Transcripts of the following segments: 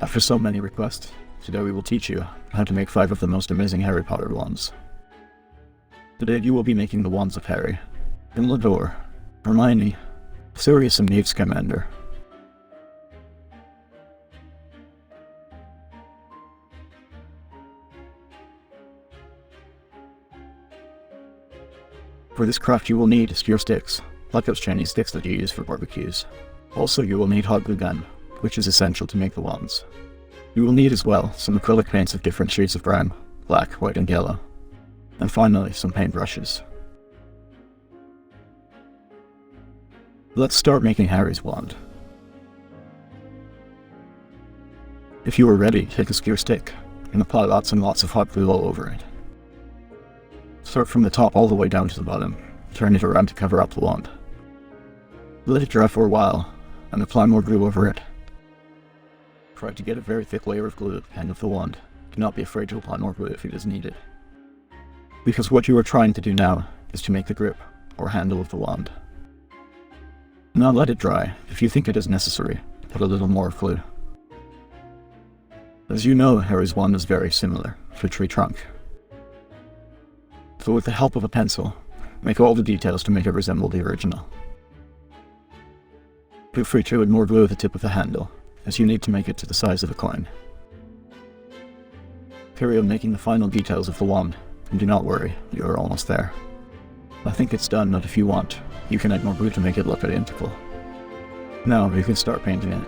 After so many requests, today we will teach you how to make 5 of the most amazing Harry Potter wands. Today you will be making the wands of Harry, Dumbledore, Hermione, Sirius and Newt Scamander. For this craft you will need skewer sticks, like those Chinese sticks that you use for barbecues. Also you will need hot glue gun, which is essential to make the wands. You will need as well some acrylic paints of different shades of brown, black, white and yellow. And finally some paint brushes. Let's start making Harry's wand. If you are ready, take a skewer stick and apply lots and lots of hot glue all over it. Start from the top all the way down to the bottom. Turn it around to cover up the wand. Let it dry for a while, and apply more glue over it. Try to get a very thick layer of glue at the end of the wand. Do not be afraid to apply more glue if it is needed. Because what you are trying to do now is to make the grip, or handle of the wand. Now let it dry. If you think it is necessary, put a little more glue. As you know, Harry's wand is very similar to a tree trunk. So with the help of a pencil, make all the details to make it resemble the original. Feel free to add more glue at the tip of the handle, as you need to make it to the size of a coin. Carry on making the final details of the wand, and do not worry, you are almost there. I think it's done, but if you want, you can add more glue to make it look identical. Now you can start painting it.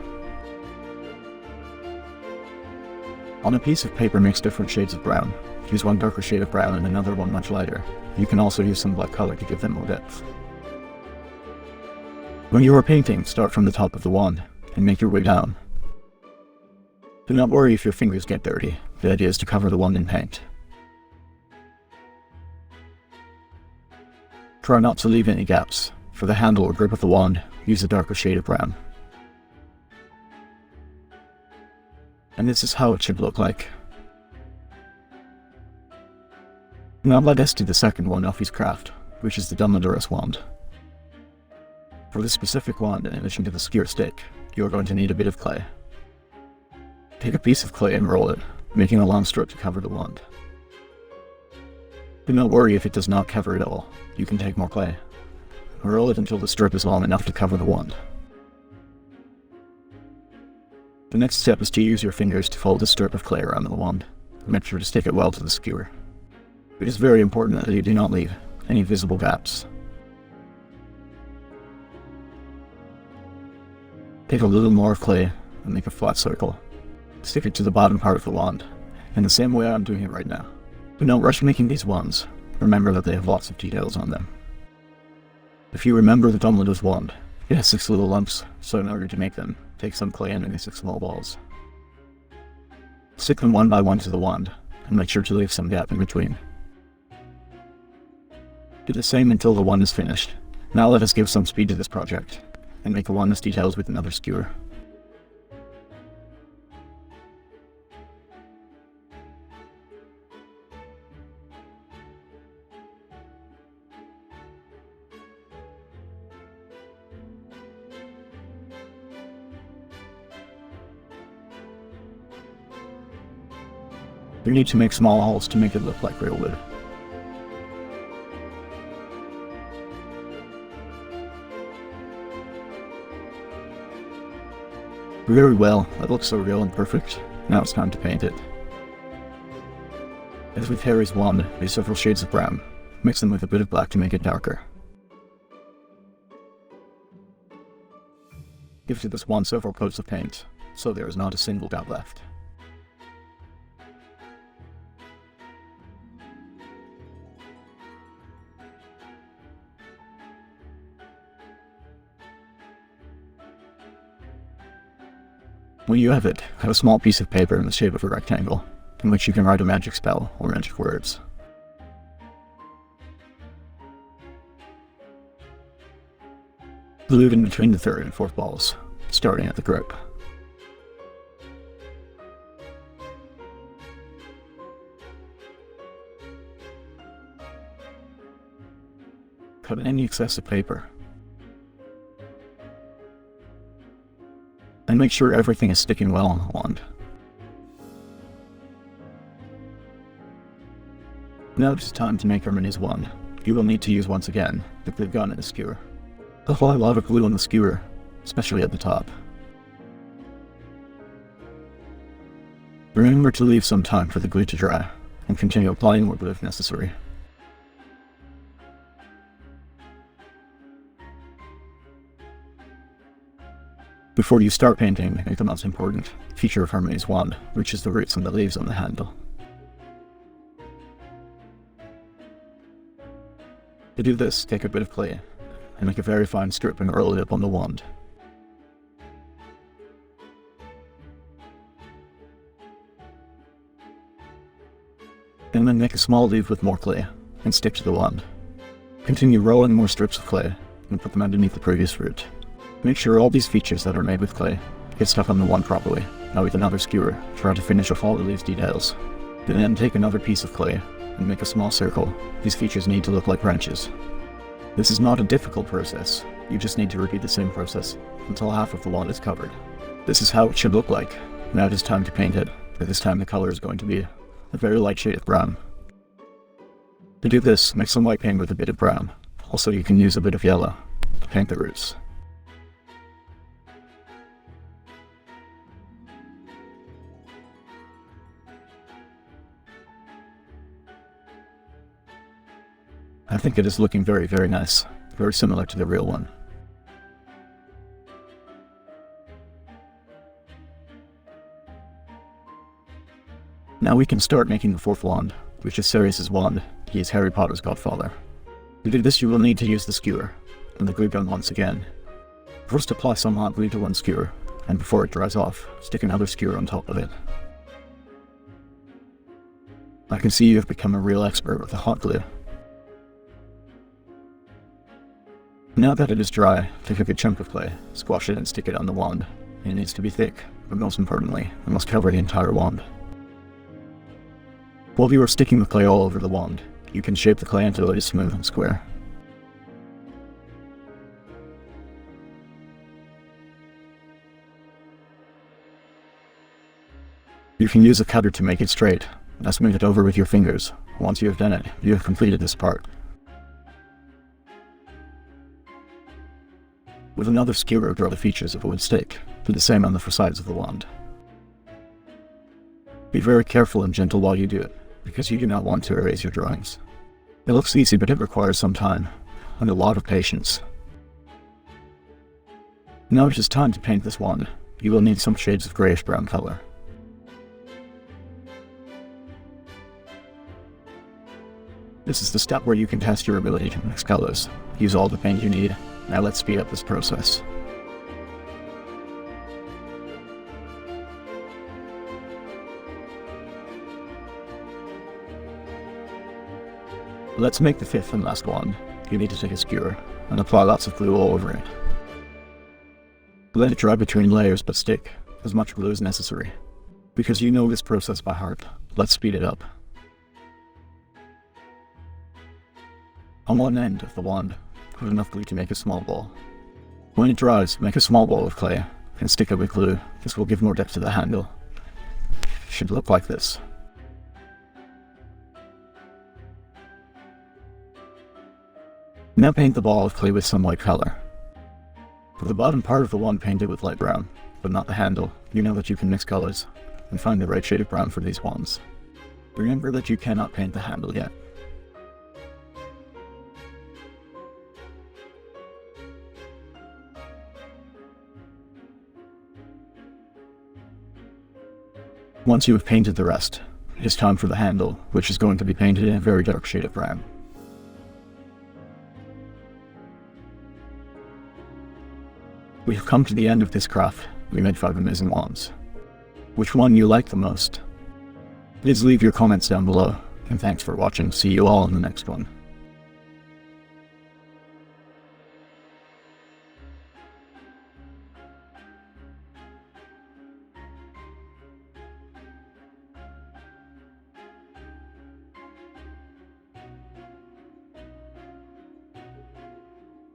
On a piece of paper mix different shades of brown. Use one darker shade of brown and another one much lighter. You can also use some black color to give them more depth. When you are painting, start from the top of the wand and make your way down. Do not worry if your fingers get dirty. The idea is to cover the wand in paint. Try not to leave any gaps. For the handle or grip of the wand, use a darker shade of brown. And this is how it should look like. Now let us do the second one of his craft, which is the Duras Wand. For this specific wand, in addition to the skewer stick, you are going to need a bit of clay. Take a piece of clay and roll it, making a long strip to cover the wand. Do not worry if it does not cover it all. You can take more clay. Roll it until the strip is long enough to cover the wand. The next step is to use your fingers to fold a strip of clay around the wand. Make sure to stick it well to the skewer. It is very important that you do not leave any visible gaps. Take a little more clay and make a flat circle. Stick it to the bottom part of the wand, in the same way I'm doing it right now. Do not rush making these wands. Remember that they have lots of details on them. If you remember the Dumbledore's wand, it has 6 little lumps, so in order to make them, take some clay and make 6 small balls. Stick them one by one to the wand, and make sure to leave some gap in between. Do the same until the wand is finished. Now let us give some speed to this project, and make the wand's details with another skewer. You need to make small holes to make it look like real wood. Very well, that looks so real and perfect. Now it's time to paint it. As with Harry's wand, use several shades of brown. Mix them with a bit of black to make it darker. Give to this wand several coats of paint, so there is not a single dot left. When you have it, have a small piece of paper in the shape of a rectangle, in which you can write a magic spell or magic words. Glue it in between the 3rd and 4th balls, starting at the grip. Cut any excessive paper. And make sure everything is sticking well on the wand. Now it is time to make Harmony's wand. You will need to use once again the glue gun and a skewer. Apply a lot of glue on the skewer, especially at the top. Remember to leave some time for the glue to dry, and continue applying more glue if necessary. Before you start painting, make the most important feature of Harmony's wand, which is the roots and the leaves on the handle. To do this, take a bit of clay and make a very fine strip and roll it up on the wand. And then make a small leaf with more clay and stick to the wand. Continue rolling more strips of clay and put them underneath the previous root. Make sure all these features that are made with clay get stuck on the wand properly. Now with another skewer, try to finish off all the leaves details. Then take another piece of clay and make a small circle. These features need to look like branches. This is not a difficult process. You just need to repeat the same process until half of the wand is covered. This is how it should look like. Now it is time to paint it, but this time the color is going to be a very light shade of brown. To do this, make some white paint with a bit of brown. Also, you can use a bit of yellow to paint the roots. I think it is looking very, very nice. Very similar to the real one. Now we can start making the fourth wand, which is Sirius's wand. He is Harry Potter's godfather. To do this, you will need to use the skewer and the glue gun once again. First, apply some hot glue to one skewer, and before it dries off, stick another skewer on top of it. I can see you have become a real expert with the hot glue. Now that it is dry, take a good chunk of clay, squash it and stick it on the wand. It needs to be thick, but most importantly, it must cover the entire wand. While you are sticking the clay all over the wand, you can shape the clay until it is smooth and square. You can use a cutter to make it straight. Now smooth it over with your fingers. Once you have done it, you have completed this part. With another skewer, draw the features of a wood stick. Do the same on the four sides of the wand. Be very careful and gentle while you do it, because you do not want to erase your drawings. It looks easy, but it requires some time, and a lot of patience. Now it is time to paint this wand. You will need some shades of grayish-brown color. This is the step where you can test your ability to mix colors. Use all the paint you need. Now let's speed up this process. Let's make the fifth and last wand. You need to take a skewer and apply lots of glue all over it. Let it dry between layers, but stick as much glue as necessary. Because you know this process by heart, let's speed it up. On one end of the wand, put enough glue to make a small ball. When it dries, make a small ball of clay and stick it with glue. This will give more depth to the handle. It should look like this. Now paint the ball of clay with some white color. For the bottom part of the wand, paint it with light brown, but not the handle. You know that you can mix colors and find the right shade of brown for these wands. Remember that you cannot paint the handle yet. Once you have painted the rest, it is time for the handle, which is going to be painted in a very dark shade of brown. We have come to the end of this craft. We made 5 amazing wands. Which one you like the most? Please leave your comments down below, and thanks for watching. See you all in the next one.